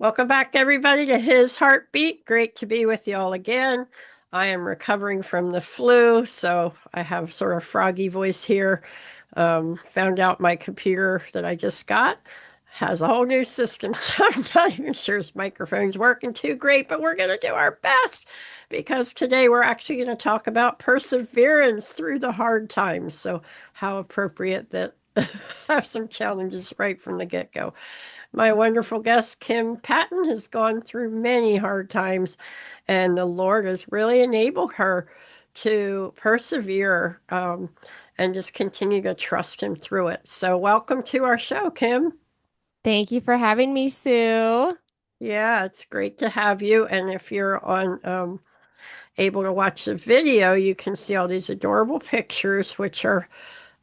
Welcome back, everybody, to His Heartbeat. Great to be with you all again. I am recovering from the flu, so I have sort of froggy voice here. Found out my computer that I just got has a whole new system, so I'm not even sure his microphone's working too great, but we're going to do our best because today we're actually going to talk about perseverance through the hard times. So, how appropriate that have some challenges right from the get-go. My wonderful guest, Kim Patton, has gone through many hard times, and the Lord has really enabled her to persevere and just continue to trust Him through it. So, welcome to our show, Kim. Thank you for having me, Sue. Yeah, it's great to have you. And if you're on able to watch the video, you can see all these adorable pictures, which are,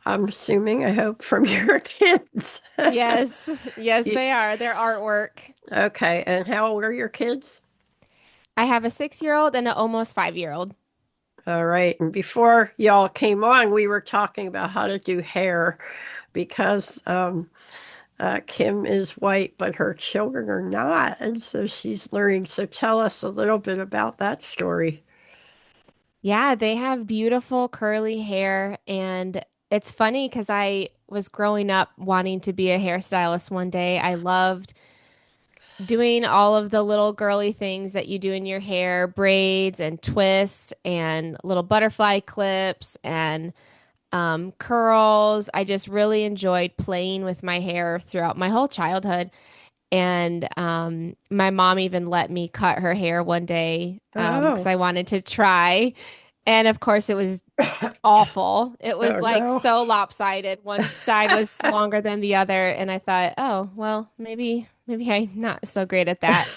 I'm assuming, I hope, from your kids. Yes, yes, You- they are. They're artwork. okay, and how old are your kids? I have a 6-year-old and an almost 5-year-old. All right. And before y'all came on, we were talking about how to do hair because Kim is white, but her children are not. And so she's learning. So tell us a little bit about that story. Yeah, they have beautiful curly hair. And it's funny because I was growing up wanting to be a hairstylist one day. I loved doing all of the little girly things that you do in your hair, braids and twists and little butterfly clips and curls. I just really enjoyed playing with my hair throughout my whole childhood. And my mom even let me cut her hair one day because Oh, I wanted to try. And of course, it was awful. It was oh like no. so lopsided. One side was longer than the other. And I thought, oh, well, maybe I'm not so great at that.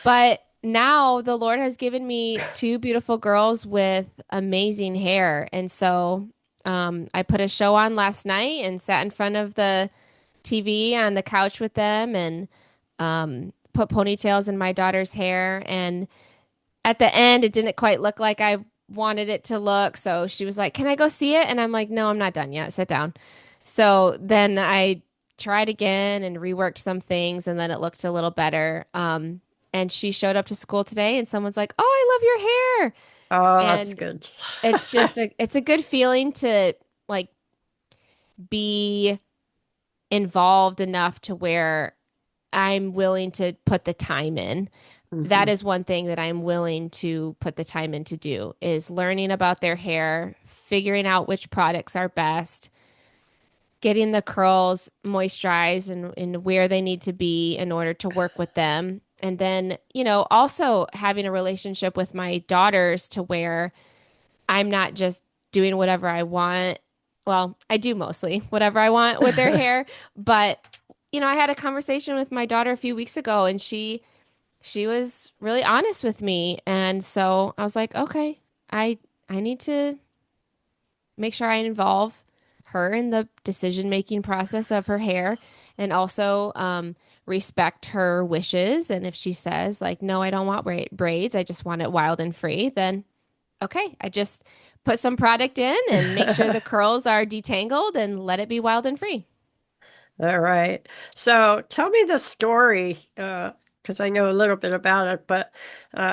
But now the Lord has given me two beautiful girls with amazing hair. And so I put a show on last night and sat in front of the TV on the couch with them and put ponytails in my daughter's hair. And at the end, it didn't quite look like I wanted it to look. So she was like, "Can I go see it?" And I'm like, "No, I'm not done yet. Sit down." So then I tried again and reworked some things, and then it looked a little better. And she showed up to school today, and someone's like, "Oh, I love your hair." Oh, that's And good. it's a good feeling to like be involved enough to where I'm willing to put the time in. That Hmm. is one thing that I'm willing to put the time in to do is learning about their hair, figuring out which products are best, getting the curls moisturized and where they need to be in order to work with them. And then, also having a relationship with my daughters to where I'm not just doing whatever I want. Well, I do mostly whatever I want with their hair, but I had a conversation with my daughter a few weeks ago and she was really honest with me. And so I was like, okay, I need to make sure I involve her in the decision-making process of her hair and also respect her wishes. And if she says like, no, I don't want braids, I just want it wild and free, then okay, I just put some product in and make sure the curls are detangled and let it be wild and free. All right. So tell me the story, because I know a little bit about it, but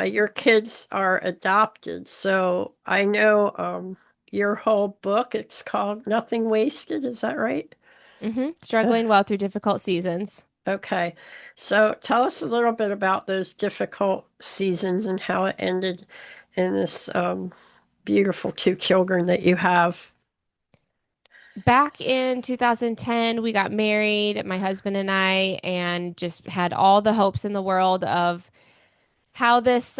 your kids are adopted. So I know your whole book, it's called Nothing Wasted. Is that right? Struggling well through difficult seasons. Okay. So tell us a little bit about those difficult seasons and how it ended in this beautiful two children that you have. Back in 2010, we got married, my husband and I, and just had all the hopes in the world of how this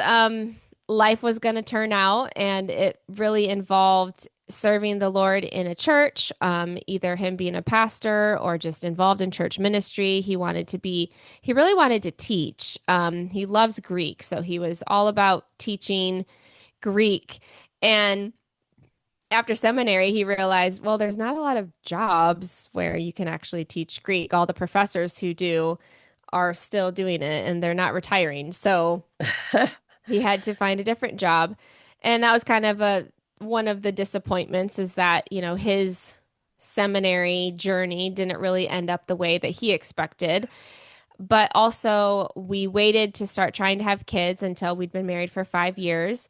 life was going to turn out. And it really involved serving the Lord in a church, either him being a pastor or just involved in church ministry. He really wanted to teach. He loves Greek. So he was all about teaching Greek. And after seminary, he realized, well, there's not a lot of jobs where you can actually teach Greek. All the professors who do are still doing it and they're not retiring. So he had to find a different job. And that was kind of a one of the disappointments is that, his seminary journey didn't really end up the way that he expected. But also, we waited to start trying to have kids until we'd been married for 5 years.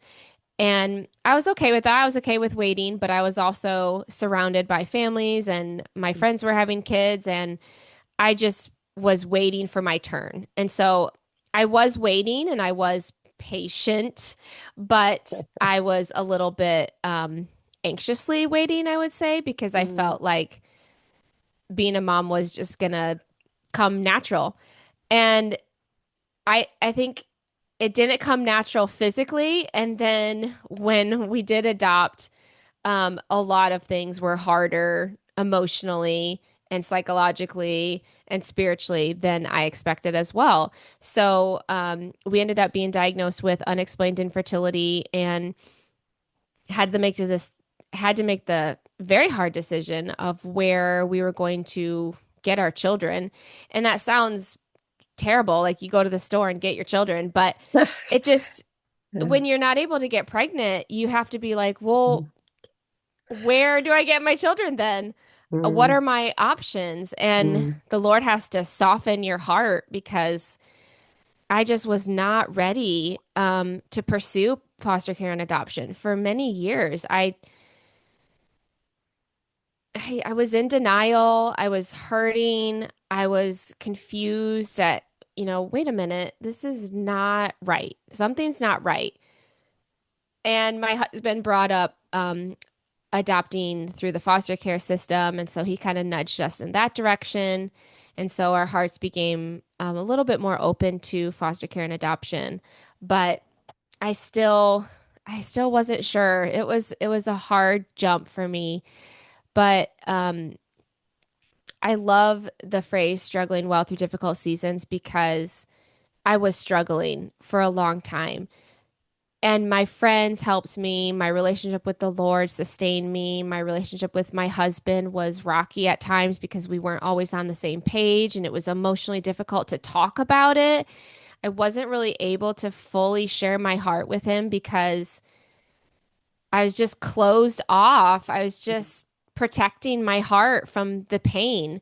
And I was okay with that. I was okay with waiting, but I was also surrounded by families and my friends were having kids, and I just was waiting for my turn. And so I was waiting and I was patient, but I was a little bit anxiously waiting, I would say, because I Mm. felt like being a mom was just gonna come natural. And I think it didn't come natural physically. And then when we did adopt, a lot of things were harder emotionally and psychologically and spiritually than I expected as well. So we ended up being diagnosed with unexplained infertility and had to make this had to make the very hard decision of where we were going to get our children. And that sounds terrible, like you go to the store and get your children, but it just when you're not able to get pregnant, you have to be like, well, where do I get my children then? What Mm. are my options? And Mm. the Lord has to soften your heart because I just was not ready to pursue foster care and adoption for many years. I was in denial. I was hurting. I was confused at, wait a minute, this is not right. Something's not right. And my husband brought up adopting through the foster care system. And so he kind of nudged us in that direction. And so our hearts became a little bit more open to foster care and adoption. But I still, I still wasn't sure. It was a hard jump for me. But I love the phrase struggling well through difficult seasons because I was struggling for a long time. And my friends helped me. My relationship with the Lord sustained me. My relationship with my husband was rocky at times because we weren't always on the same page and it was emotionally difficult to talk about it. I wasn't really able to fully share my heart with him because I was just closed off. I was just protecting my heart from the pain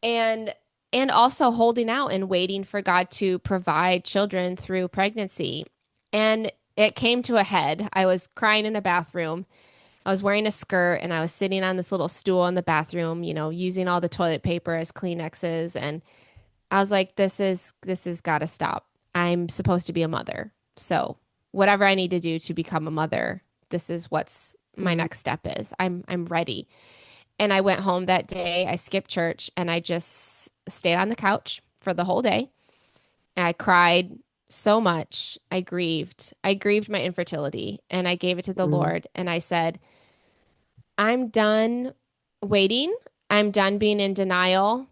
and also holding out and waiting for God to provide children through pregnancy. And it came to a head. I was crying in a bathroom. I was wearing a skirt and I was sitting on this little stool in the bathroom, using all the toilet paper as Kleenexes. And I was like, this is gotta stop. I'm supposed to be a mother. So whatever I need to do to become a mother, this is what's my Mm. next step is. I'm ready. And I went home that day. I skipped church and I just stayed on the couch for the whole day. And I cried so much. I grieved. I grieved my infertility and I gave it to the Mm. Lord. And I said, I'm done waiting. I'm done being in denial.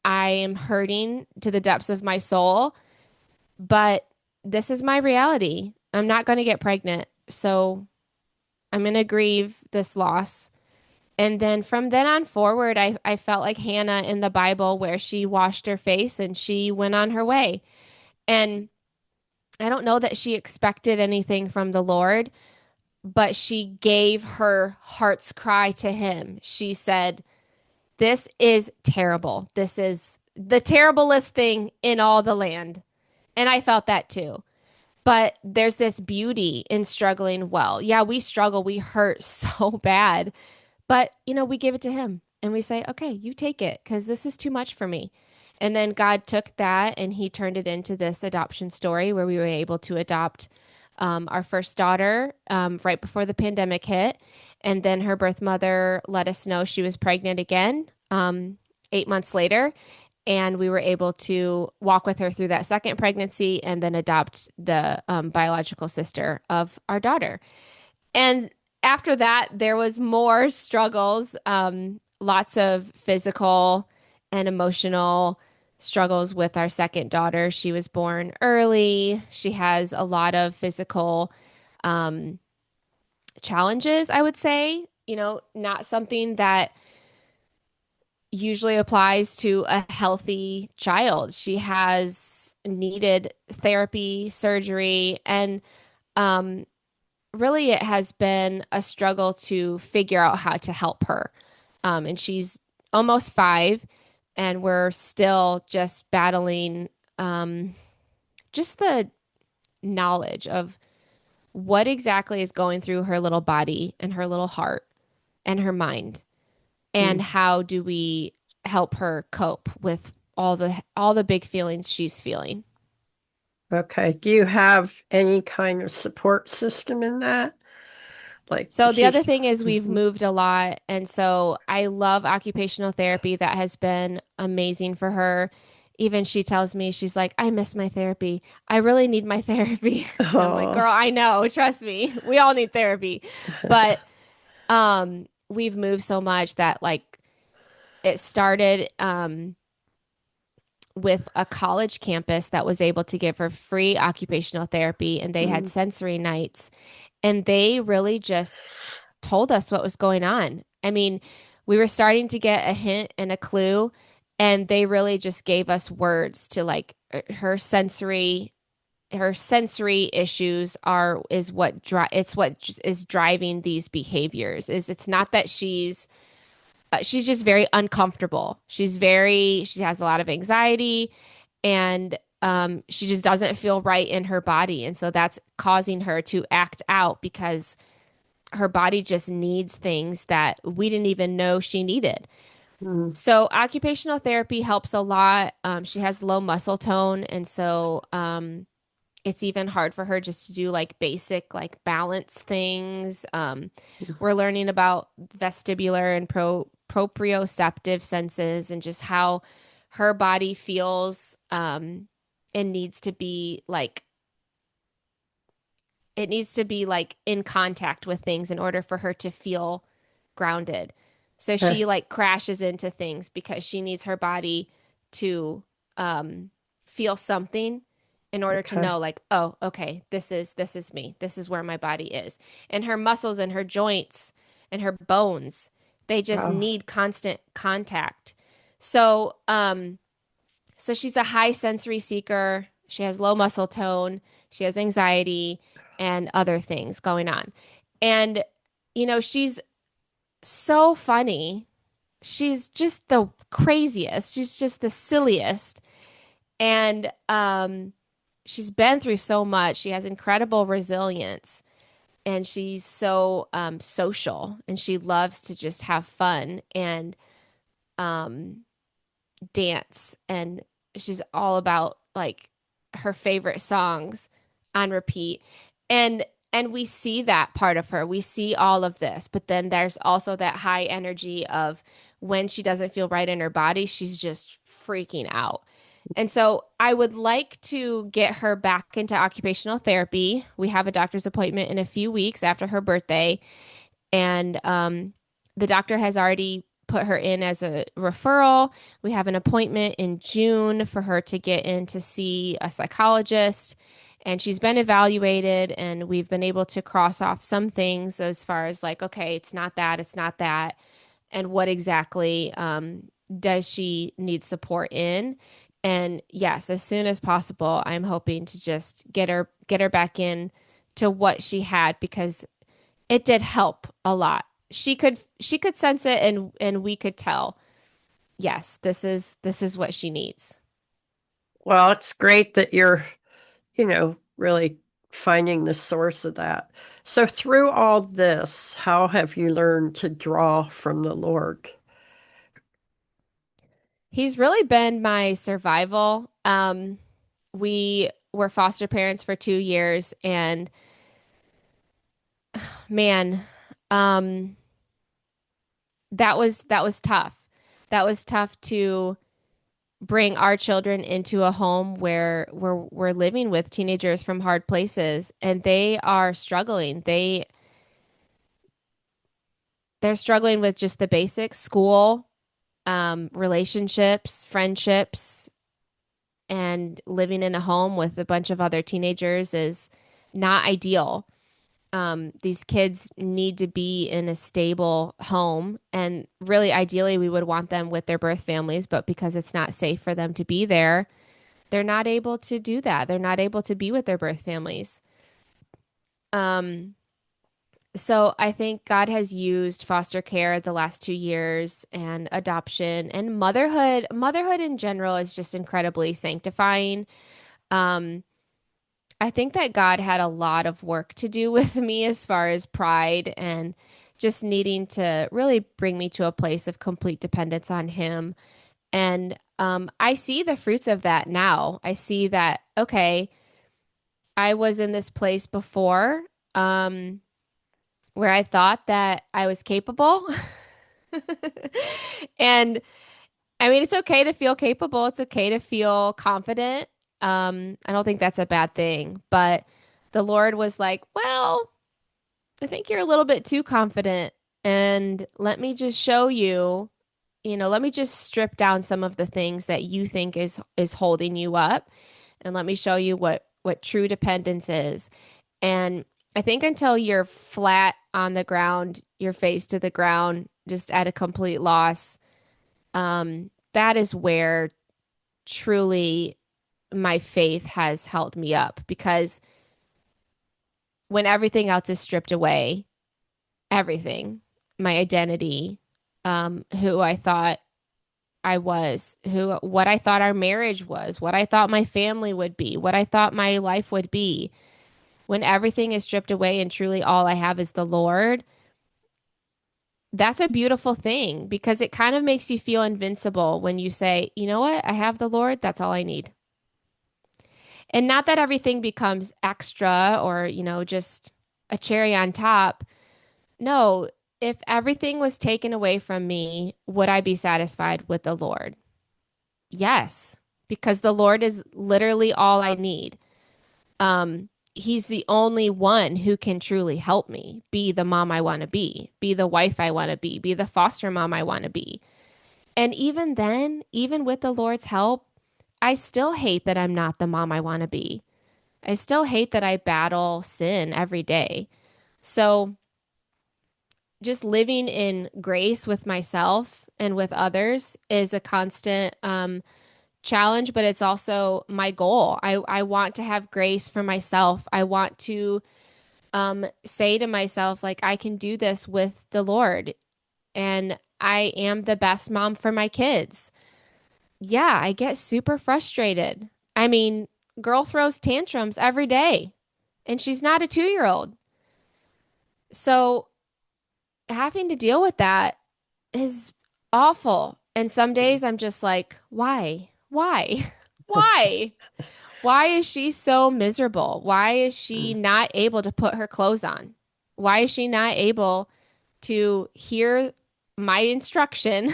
I am hurting to the depths of my soul, but this is my reality. I'm not going to get pregnant. So I'm going to grieve this loss. And then from then on forward, I felt like Hannah in the Bible, where she washed her face and she went on her way. And I don't know that she expected anything from the Lord, but she gave her heart's cry to him. She said, this is terrible. This is the terriblest thing in all the land. And I felt that too. But there's this beauty in struggling well. Yeah, we struggle, we hurt so bad. But, we give it to him and we say, okay, you take it because this is too much for me. And then God took that and he turned it into this adoption story where we were able to adopt our first daughter right before the pandemic hit. And then her birth mother let us know she was pregnant again 8 months later. And we were able to walk with her through that second pregnancy and then adopt the biological sister of our daughter. And after that, there was more struggles, lots of physical and emotional struggles with our second daughter. She was born early. She has a lot of physical um, challenges, I would say. Not something that usually applies to a healthy child. She has needed therapy, surgery, and um, really it has been a struggle to figure out how to help her. And she's almost 5 and we're still just battling just the knowledge of what exactly is going through her little body and her little heart and her mind, and Mm. how do we help her cope with all the big feelings she's feeling. Okay. Do you have any kind of support system in that? Like, So the other she's, thing is we've Mhm. moved a lot, and so I love occupational therapy. That has been amazing for her. Even she tells me, she's like, I miss my therapy. I really need my therapy. And I'm like, Oh, girl, I know, trust me. We all need therapy. But we've moved so much that like it started with a college campus that was able to give her free occupational therapy, and they had mm, sensory nights, and they really just told us what was going on. I mean, we were starting to get a hint and a clue, and they really just gave us words to like her sensory issues are is what it's what is driving these behaviors. Is it's not that she's just very uncomfortable. She has a lot of anxiety, and she just doesn't feel right in her body. And so that's causing her to act out because her body just needs things that we didn't even know she needed. mm, So occupational therapy helps a lot. She has low muscle tone, and so it's even hard for her just to do like basic like balance things. We're learning about vestibular and proprioceptive senses and just how her body feels, and needs to be like in contact with things in order for her to feel grounded. So she okay. like crashes into things because she needs her body to um, feel something in order to Okay. know like, oh, okay, this is me. This is where my body is. And her muscles and her joints and her bones, they just Wow. need constant contact. So so she's a high sensory seeker. She has low muscle tone. She has anxiety and other things going on. And, she's so funny. She's just the craziest. She's just the silliest. And she's been through so much. She has incredible resilience. And she's so social. And she loves to just have fun and um, dance, and she's all about like her favorite songs on repeat. And we see that part of her. We see all of this, but then there's also that high energy of when she doesn't feel right in her body, she's just freaking out. And so I would like to get her back into occupational therapy. We have a doctor's appointment in a few weeks after her birthday, and the doctor has already put her in as a referral. We have an appointment in June for her to get in to see a psychologist. And she's been evaluated, and we've been able to cross off some things as far as like, okay, it's not that, it's not that. And what exactly does she need support in? And yes, as soon as possible, I'm hoping to just get her back in to what she had, because it did help a lot. She could sense it, and we could tell, yes, this is what she needs. Well, it's great that you're, really finding the source of that. So, through all this, how have you learned to draw from the Lord? He's really been my survival. We were foster parents for 2 years, and man, um, that was tough. That was tough to bring our children into a home where we're living with teenagers from hard places, and they are struggling. They're struggling with just the basics, school, relationships, friendships, and living in a home with a bunch of other teenagers is not ideal. These kids need to be in a stable home, and really, ideally, we would want them with their birth families, but because it's not safe for them to be there, they're not able to do that. They're not able to be with their birth families. Um, So I think God has used foster care the last 2 years and adoption and motherhood. Motherhood in general is just incredibly sanctifying. Um, I think that God had a lot of work to do with me as far as pride and just needing to really bring me to a place of complete dependence on Him. And I see the fruits of that now. I see that, okay, I was in this place before, where I thought that I was capable. And I mean, it's okay to feel capable. It's okay to feel confident. I don't think that's a bad thing. But the Lord was like, well, I think you're a little bit too confident. And let me just show you, let me just strip down some of the things that you think is holding you up. And let me show you what true dependence is. And I think until you're flat on the ground, your face to the ground, just at a complete loss, that is where truly my faith has held me up. Because when everything else is stripped away, everything, my identity, who I thought I was, what I thought our marriage was, what I thought my family would be, what I thought my life would be, when everything is stripped away and truly all I have is the Lord, that's a beautiful thing because it kind of makes you feel invincible when you say, you know what, I have the Lord, that's all I need. And not that everything becomes extra or, just a cherry on top. No, if everything was taken away from me, would I be satisfied with the Lord? Yes, because the Lord is literally all I need. He's the only one who can truly help me be the mom I want to be the wife I want to be the foster mom I want to be. And even then, even with the Lord's help, I still hate that I'm not the mom I want to be. I still hate that I battle sin every day. So, just living in grace with myself and with others is a constant challenge, but it's also my goal. I want to have grace for myself. I want to say to myself, like, I can do this with the Lord, and I am the best mom for my kids. Yeah, I get super frustrated. I mean, girl throws tantrums every day, and she's not a 2-year old. So having to deal with that is awful. And some days I'm just like, why? Why? Why? Why is she so miserable? Why is she not able to put her clothes on? Why is she not able to hear my instruction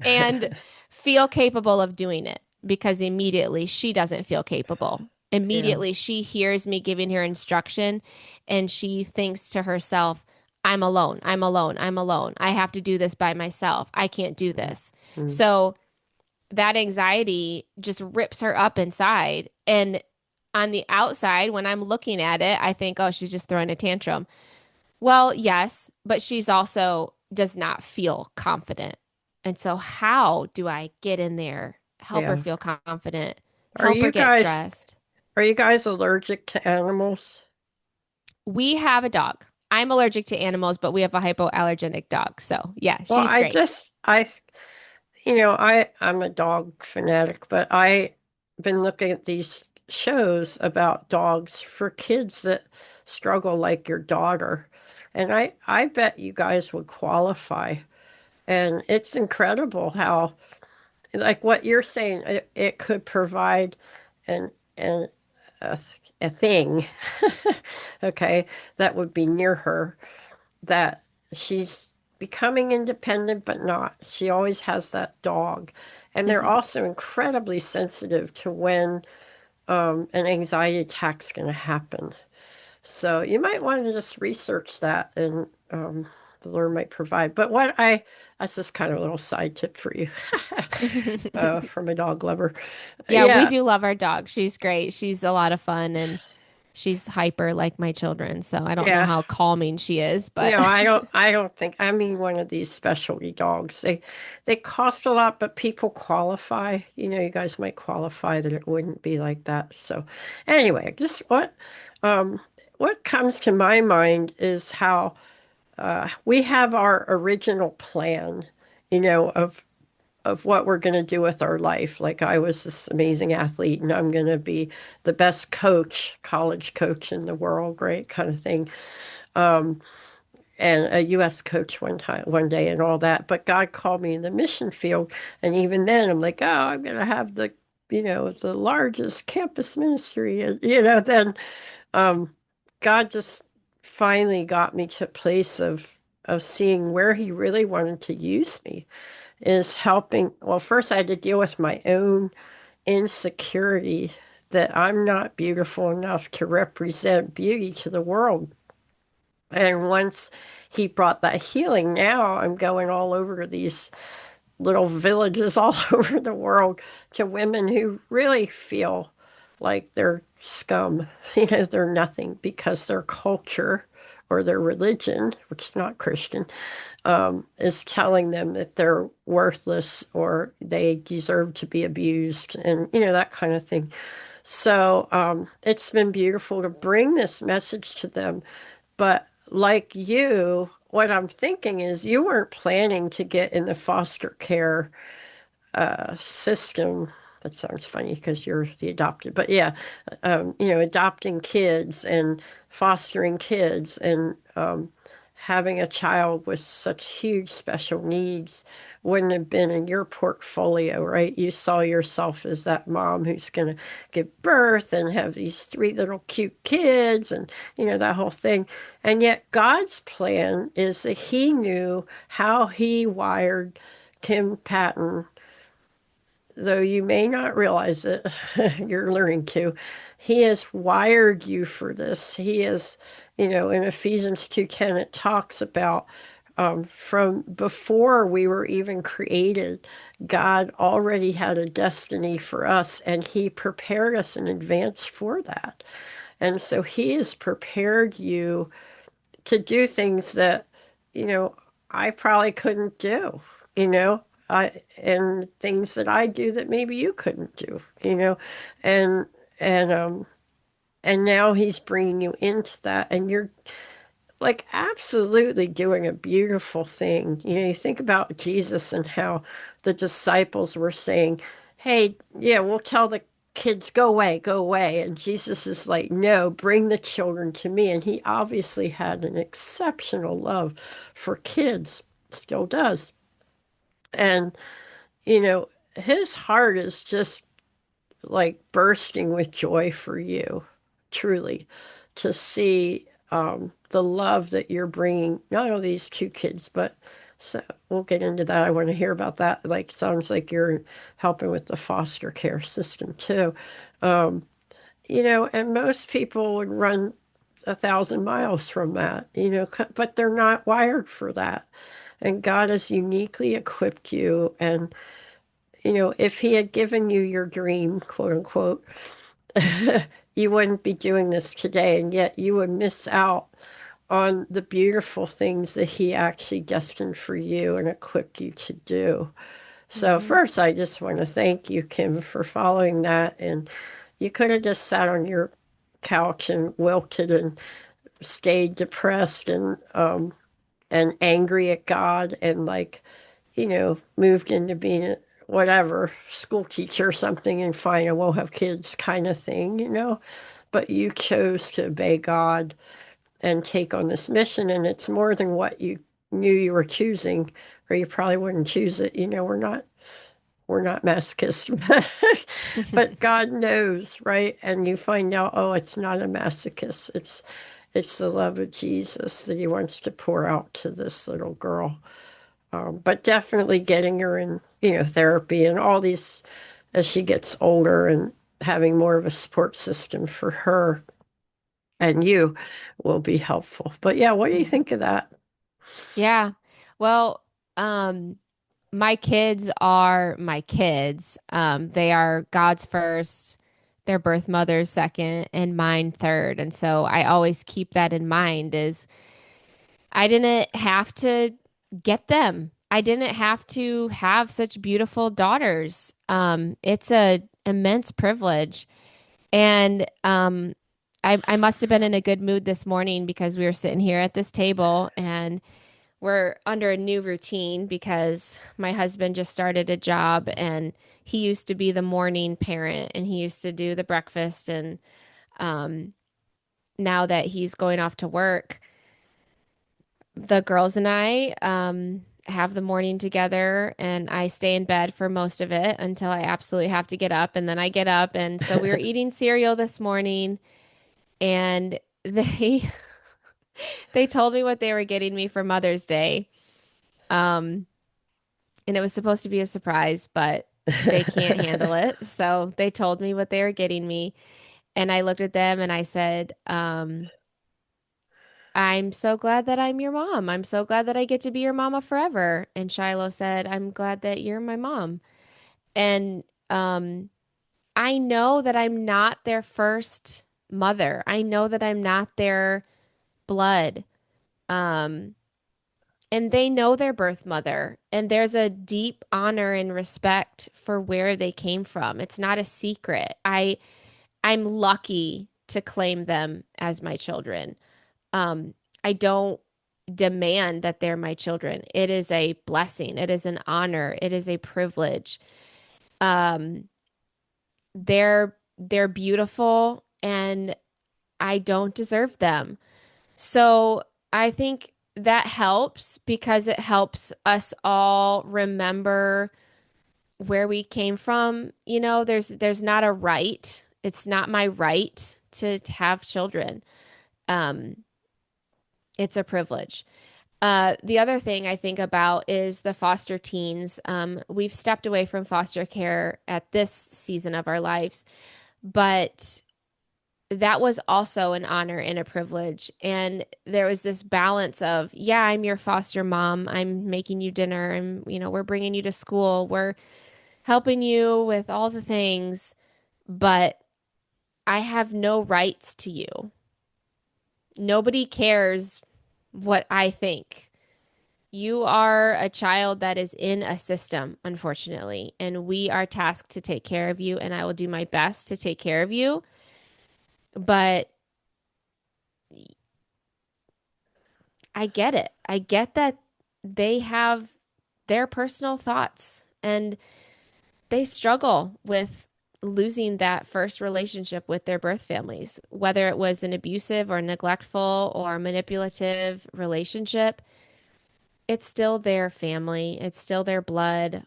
and feel capable of doing it? Because immediately she doesn't feel capable. Yeah. Immediately she hears me giving her instruction and she thinks to herself, I'm alone. I'm alone. I'm alone. I have to do this by myself. I can't do this. Mm. So that anxiety just rips her up inside. And on the outside, when I'm looking at it, I think, oh, she's just throwing a tantrum. Well, yes, but she's also does not feel confident. And so, how do I get in there, help her Yeah. feel confident, Are help her you get guys dressed? are you guys allergic to animals? We have a dog. I'm allergic to animals, but we have a hypoallergenic dog. So, yeah, Well, she's great. I'm a dog fanatic, but I been looking at these shows about dogs for kids that struggle like your daughter. And I bet you guys would qualify. And it's incredible how, like what you're saying, it could provide an, an a thing, okay, that would be near her, that she's becoming independent, but not. She always has that dog. And they're Mhm. also incredibly sensitive to when an anxiety attack's going to happen. So you might want to just research that, and the Lord might provide. That's just kind of a little side tip for you from a dog lover. Yeah, we Yeah, do love our dog. She's great. She's a lot of fun and she's hyper like my children. So I don't know yeah. how calming she is, but No, I don't think. I mean, one of these specialty dogs. They cost a lot, but people qualify. You guys might qualify that it wouldn't be like that. So, anyway, just um, what comes to my mind is how we have our original plan, of what we're going to do with our life. Like I was this amazing athlete and I'm going to be the best coach, college coach in the world, right? Kind of thing. And a US coach one day and all that. But God called me in the mission field. And even then I'm like, oh, I'm going to have the largest campus ministry. And, then um, God just finally got me to a place of seeing where he really wanted to use me is helping. Well, first I had to deal with my own insecurity that I'm not beautiful enough to represent beauty to the world. And once he brought that healing, now I'm going all over these little villages all over the world to women who really feel like they're scum. They're nothing because their culture or their religion, which is not Christian, is telling them that they're worthless or they deserve to be abused and, that kind of thing. So it's been beautiful to bring this message to them. But like you, what I'm thinking is you weren't planning to get in the foster care system. That sounds funny because you're the adopted, but yeah, adopting kids and fostering kids and having a child with such huge special needs wouldn't have been in your portfolio, right? You saw yourself as that mom who's going to give birth and have these three little cute kids and, that whole thing. And yet God's plan is that he knew how he wired Kim Patton, though you may not realize it, you're learning to. He has wired you for this. He is, in Ephesians 2:10, it talks about from before we were even created, God already had a destiny for us, and He prepared us in advance for that. And so He has prepared you to do things that, you know, I probably couldn't do, you know, and things that I do that maybe you couldn't do, and and um and now he's bringing you into that, and you're like absolutely doing a beautiful thing. You think about Jesus and how the disciples were saying, "Hey, yeah, we'll tell the kids go away." And Jesus is like, "No, bring the children to me." And he obviously had an exceptional love for kids, still does. And, you know, his heart is just like bursting with joy for you, truly, to see the love that you're bringing, not only these two kids, but so we'll get into that. I want to hear about that. Like, sounds like you're helping with the foster care system too. Um, and most people would run 1,000 miles from that, but they're not wired for that. And God has uniquely equipped you. And, if He had given you your dream, quote unquote, you wouldn't be doing this today, and yet you would miss out on the beautiful things that he actually destined for you and equipped you to do. So Hmm. first, I just want to thank you, Kim, for following that. And you could have just sat on your couch and wilted and stayed depressed and angry at God and like, moved into being a whatever school teacher or something and fine, I won't have kids kind of thing. But you chose to obey God and take on this mission, and it's more than what you knew you were choosing, or you probably wouldn't choose it. We're not masochists, but God knows, right? And you find out, oh, it's not a masochist. It's the love of Jesus that he wants to pour out to this little girl. But definitely getting her in, therapy and all these as she gets older and having more of a support system for her and you will be helpful. But yeah, what do you think of that? Yeah. Well, um, my kids are my kids. They are God's first, their birth mother's second, and mine third. And so I always keep that in mind is I didn't have to get them. I didn't have to have such beautiful daughters. It's a immense privilege. And I must have been in a good mood this morning because we were sitting here at this table and we're under a new routine because my husband just started a job and he used to be the morning parent and he used to do the breakfast and um now that he's going off to work, the girls and I have the morning together and I stay in bed for most of it until I absolutely have to get up and then I get up and so we were eating cereal this morning and they they told me what they were getting me for Mother's Day. Um, and it was supposed to be a surprise, but they can't handle it. So they told me what they were getting me. And I looked at them and I said, I'm so glad that I'm your mom. I'm so glad that I get to be your mama forever. And Shiloh said, I'm glad that you're my mom. And I know that I'm not their first mother. I know that I'm not their blood. Um, and they know their birth mother, and there's a deep honor and respect for where they came from. It's not a secret. I'm lucky to claim them as my children. Um, I don't demand that they're my children. It is a blessing. It is an honor. It is a privilege. Um, they're beautiful, and I don't deserve them. So I think that helps because it helps us all remember where we came from. You know, there's not a right. It's not my right to have children. Um, it's a privilege. The other thing I think about is the foster teens. We've stepped away from foster care at this season of our lives, but that was also an honor and a privilege. And there was this balance of, yeah, I'm your foster mom. I'm making you dinner. And, we're bringing you to school. We're helping you with all the things, but I have no rights to you. Nobody cares what I think. You are a child that is in a system, unfortunately, and we are tasked to take care of you, and I will do my best to take care of you. But I get it. I get that they have their personal thoughts and they struggle with losing that first relationship with their birth families, whether it was an abusive or neglectful or manipulative relationship. It's still their family, it's still their blood.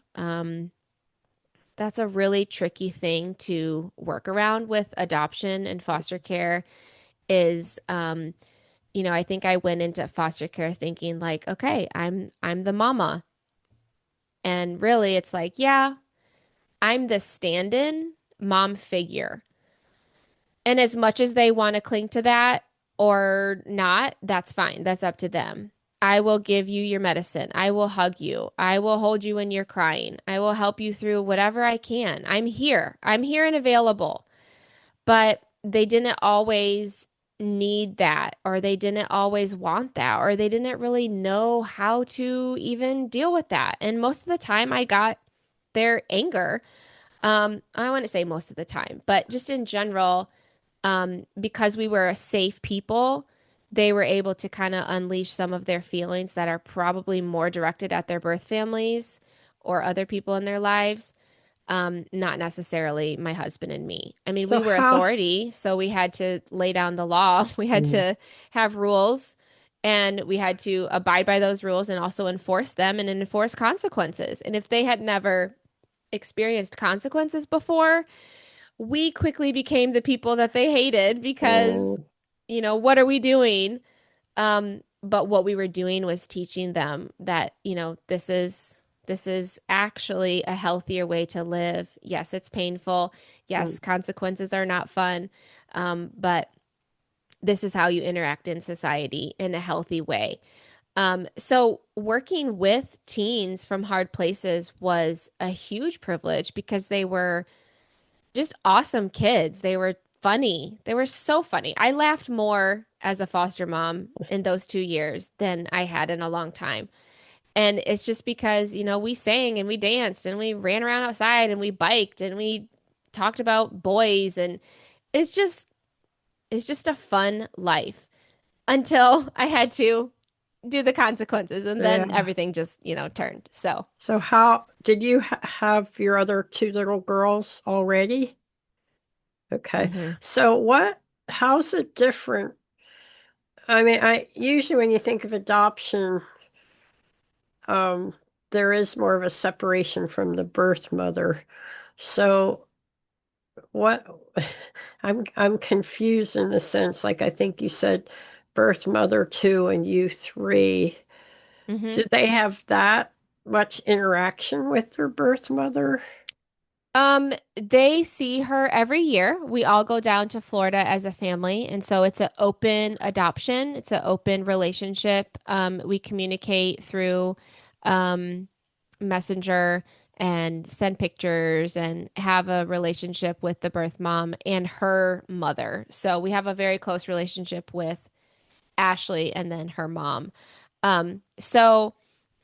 That's a really tricky thing to work around with adoption and foster care is I think I went into foster care thinking like, okay, I'm the mama. And really it's like, yeah, I'm the stand-in mom figure. And as much as they want to cling to that or not, that's fine. That's up to them. I will give you your medicine. I will hug you. I will hold you when you're crying. I will help you through whatever I can. I'm here. I'm here and available. But they didn't always need that, or they didn't always want that, or they didn't really know how to even deal with that. And most of the time, I got their anger. I wouldn't say most of the time, but just in general, because we were a safe people, they were able to kind of unleash some of their feelings that are probably more directed at their birth families or other people in their lives, not necessarily my husband and me. I mean, So we were how authority, so we had to lay down the law. We had mm, to have rules and we had to abide by those rules and also enforce them and enforce consequences. And if they had never experienced consequences before, we quickly became the people that they hated because, mm, what are we doing? But what we were doing was teaching them that, this is actually a healthier way to live. Yes, it's painful. mm. Yes, consequences are not fun. But this is how you interact in society in a healthy way. So working with teens from hard places was a huge privilege because they were just awesome kids. They were funny. They were so funny. I laughed more as a foster mom in those 2 years than I had in a long time. And it's just because, we sang and we danced and we ran around outside and we biked and we talked about boys. And it's just, It's just a fun life until I had to do the consequences, and then Yeah. everything just, turned. So, So how did you have your other two little girls already? Okay. mhm. So how's it different? I mean, I usually when you think of adoption, um, there is more of a separation from the birth mother. So what I'm confused in the sense, like I think you said birth mother two and you three. Mhm. Did they have that much interaction with their birth mother? They see her every year. We all go down to Florida as a family, and so it's an open adoption. It's an open relationship. We communicate through um, Messenger and send pictures and have a relationship with the birth mom and her mother. So we have a very close relationship with Ashley and then her mom. So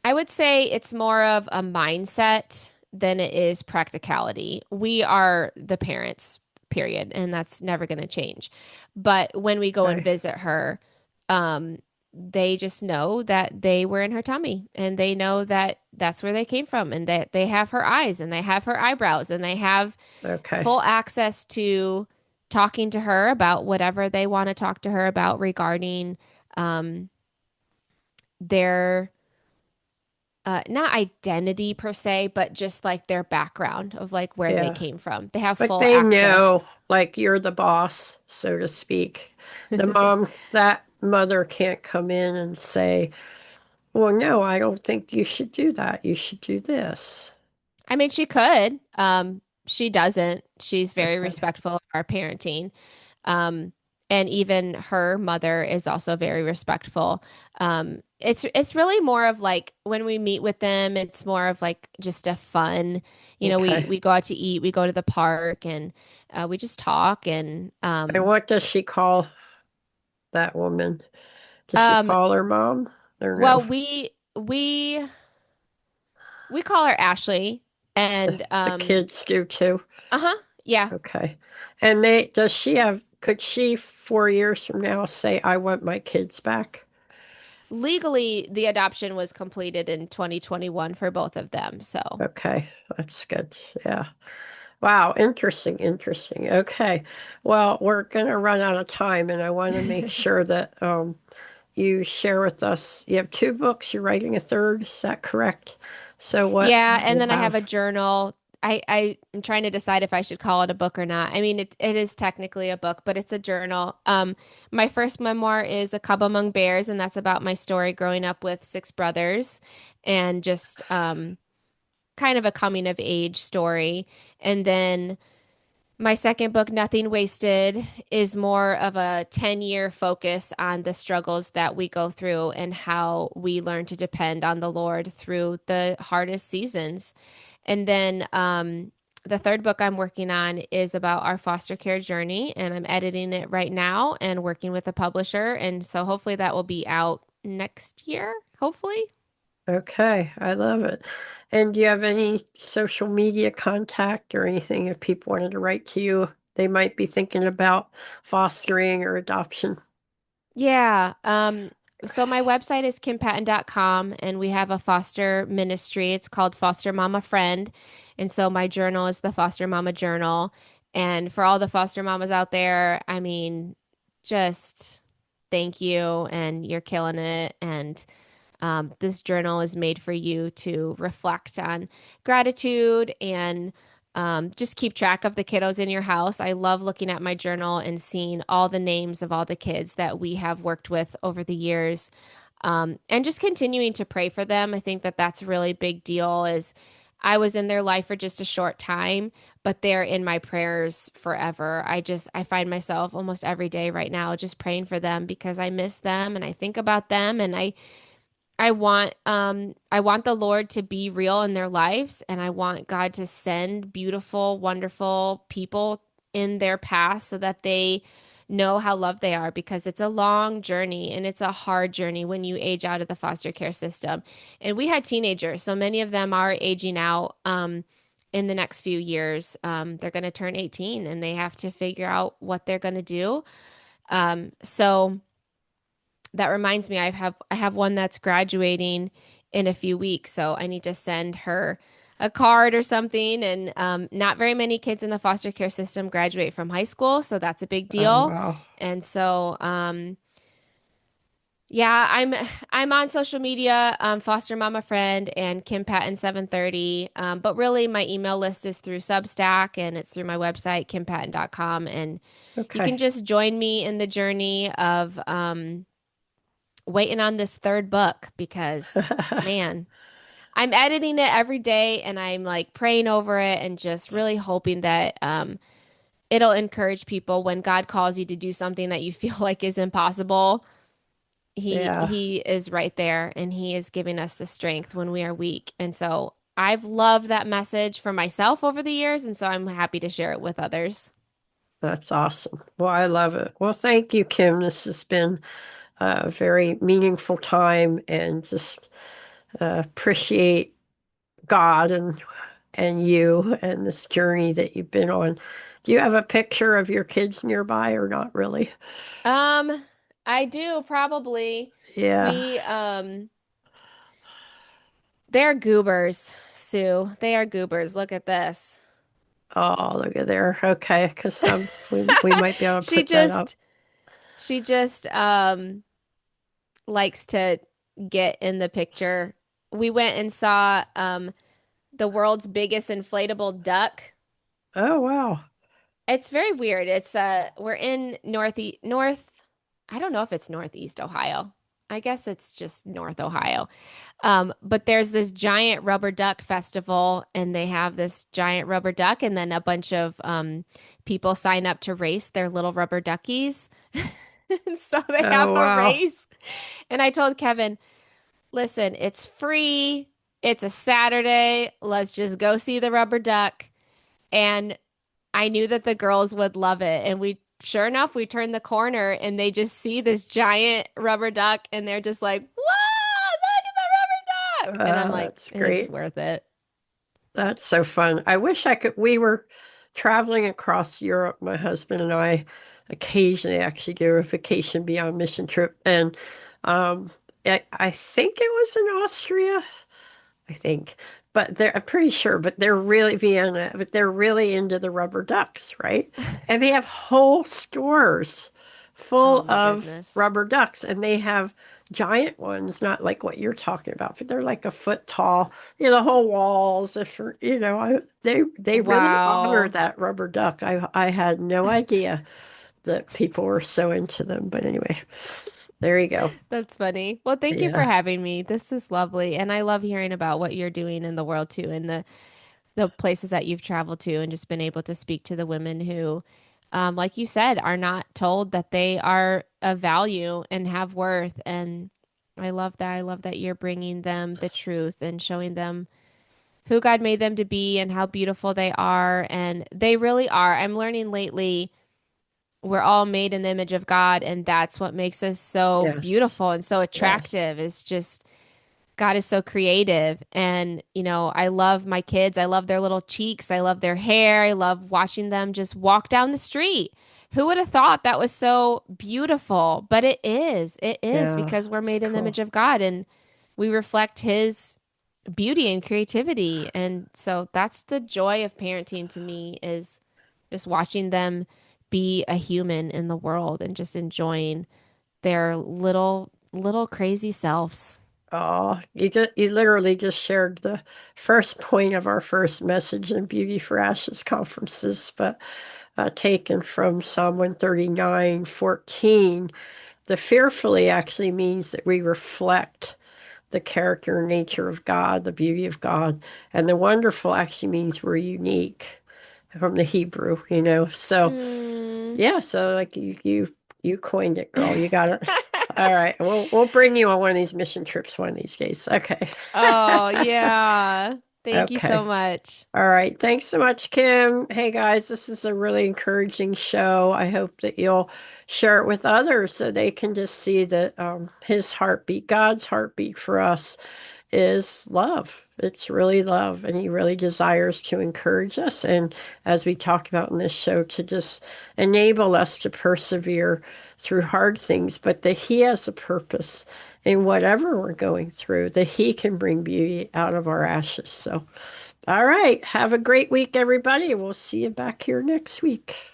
I would say it's more of a mindset than it is practicality. We are the parents, period, and that's never going to change. But when we go and Okay. visit her, um, they just know that they were in her tummy and they know that that's where they came from and that they have her eyes and they have her eyebrows and they have Okay. full access to talking to her about whatever they want to talk to her about regarding um, their not identity per se, but just like their background of like where they Yeah. came from. They have But full they access. know, like you're the boss, so to speak. That mother can't come in and say, well, no, I don't think you should do that. You should do this. I mean, she could. She doesn't. She's very Okay. respectful of our parenting. Um, and even her mother is also very respectful. It's really more of like when we meet with them, it's more of like just a fun, we Okay. we go out to eat, we go to the park, and we just talk. And And what does she call that woman? Does she um, call her mom or no? well, we call her Ashley, and The kids do too. uh-huh, yeah. Okay. And could she 4 years from now say, I want my kids back? Legally, the adoption was completed in 2021 for both of them. So, Okay. That's good. Yeah. Wow, interesting, interesting. Okay. Well, we're going to run out of time, and I want to make sure that you share with us. You have two books, you're writing a third, is that correct? So what yeah, do and you then I have have? a journal. I am trying to decide if I should call it a book or not. I mean, it is technically a book, but it's a journal. My first memoir is A Cub Among Bears, and that's about my story growing up with six brothers and just kind of a coming of age story. And then my second book, Nothing Wasted, is more of a 10-year focus on the struggles that we go through and how we learn to depend on the Lord through the hardest seasons. And then the third book I'm working on is about our foster care journey, and I'm editing it right now and working with a publisher. And so hopefully that will be out next year, hopefully. Okay, I love it. And do you have any social media contact or anything if people wanted to write to you? They might be thinking about fostering or adoption. Yeah. So my website is kimpatton.com and we have a foster ministry. It's called Foster Mama Friend. And so my journal is the Foster Mama Journal. And for all the foster mamas out there, I mean, just thank you and you're killing it. And this journal is made for you to reflect on gratitude and just keep track of the kiddos in your house. I love looking at my journal and seeing all the names of all the kids that we have worked with over the years, and just continuing to pray for them. I think that that's a really big deal. Is I was in their life for just a short time, but they're in my prayers forever. I find myself almost every day right now just praying for them because I miss them and I think about them and I want the Lord to be real in their lives and I want God to send beautiful, wonderful people in their path so that they know how loved they are because it's a long journey and it's a hard journey when you age out of the foster care system. And we had teenagers, so many of them are aging out in the next few years. They're going to turn 18 and they have to figure out what they're going to do So that reminds me, I have one that's graduating in a few weeks, so I need to send her a card or something. And not very many kids in the foster care system graduate from high school, so that's a big Oh, deal. wow. And so, yeah, I'm on social media, Foster Mama Friend and Kim Patton 730. But really, my email list is through Substack and it's through my website, kimpatton.com. And you can Okay. just join me in the journey of waiting on this third book because, man, I'm editing it every day and I'm like praying over it and just really hoping that it'll encourage people when God calls you to do something that you feel like is impossible. He Yeah, he is right there and he is giving us the strength when we are weak. And so I've loved that message for myself over the years, and so I'm happy to share it with others. that's awesome. Well, I love it. Well, thank you, Kim. This has been a very meaningful time and just appreciate God and you and this journey that you've been on. Do you have a picture of your kids nearby or not really? Um, I do probably. Yeah. We they're goobers, Sue. They are goobers. Look at this. Oh, look at there. Okay, because some we might be able to She put that up. just she just likes to get in the picture. We went and saw the world's biggest inflatable duck. Oh, wow. It's very weird. It's we're in north I don't know if it's northeast Ohio. I guess it's just North Ohio. But there's this giant rubber duck festival, and they have this giant rubber duck, and then a bunch of people sign up to race their little rubber duckies. So they have Oh, a wow. race. And I told Kevin, listen, it's free. It's a Saturday. Let's just go see the rubber duck. And I knew that the girls would love it. And sure enough, we turned the corner and they just see this giant rubber duck and they're just like, whoa, look at the rubber duck. And I'm like, That's it's great. worth it. That's so fun. I wish I could. We were traveling across Europe, my husband and I occasionally actually do a vacation beyond mission trip. And um, I think it was in Austria. I think. But I'm pretty sure, but they're really Vienna, but they're really into the rubber ducks, right? And they have whole stores Oh full my of goodness. rubber ducks, and they have giant ones, not like what you're talking about, but they're like a foot tall, the whole walls. If they really honor Wow. that rubber duck. I had no idea that people were so into them, but anyway, there you go. That's funny. Well, thank you for Yeah, having me. This is lovely. And I love hearing about what you're doing in the world too, and the places that you've traveled to, and just been able to speak to the women who, like you said, are not told that they are of value and have worth. And I love that. I love that you're bringing them the truth and showing them who God made them to be and how beautiful they are. And they really are. I'm learning lately we're all made in the image of God, and that's what makes us so yes, beautiful and so yes, attractive. It's just God is so creative. And, I love my kids. I love their little cheeks. I love their hair. I love watching them just walk down the street. Who would have thought that was so beautiful? But it is. It is yeah, because we're it's made in the image cool. of God and we reflect his beauty and creativity. And so that's the joy of parenting to me is just watching them be a human in the world and just enjoying their little crazy selves. Oh, you literally just shared the first point of our first message in Beauty for Ashes conferences, but taken from Psalm 139:14. The fearfully actually means that we reflect the character and nature of God, the beauty of God, and the wonderful actually means we're unique from the Hebrew. So Mm. yeah, so like you coined it, girl. You got it. All right. We'll bring you on one of these mission trips one of these days. Okay. Oh, yeah. Thank you so Okay. much. All right. Thanks so much, Kim. Hey guys, this is a really encouraging show. I hope that you'll share it with others so they can just see that his heartbeat, God's heartbeat for us is love. It's really love, and he really desires to encourage us. And as we talked about in this show, to just enable us to persevere through hard things, but that he has a purpose in whatever we're going through, that he can bring beauty out of our ashes. So, all right, have a great week, everybody. We'll see you back here next week.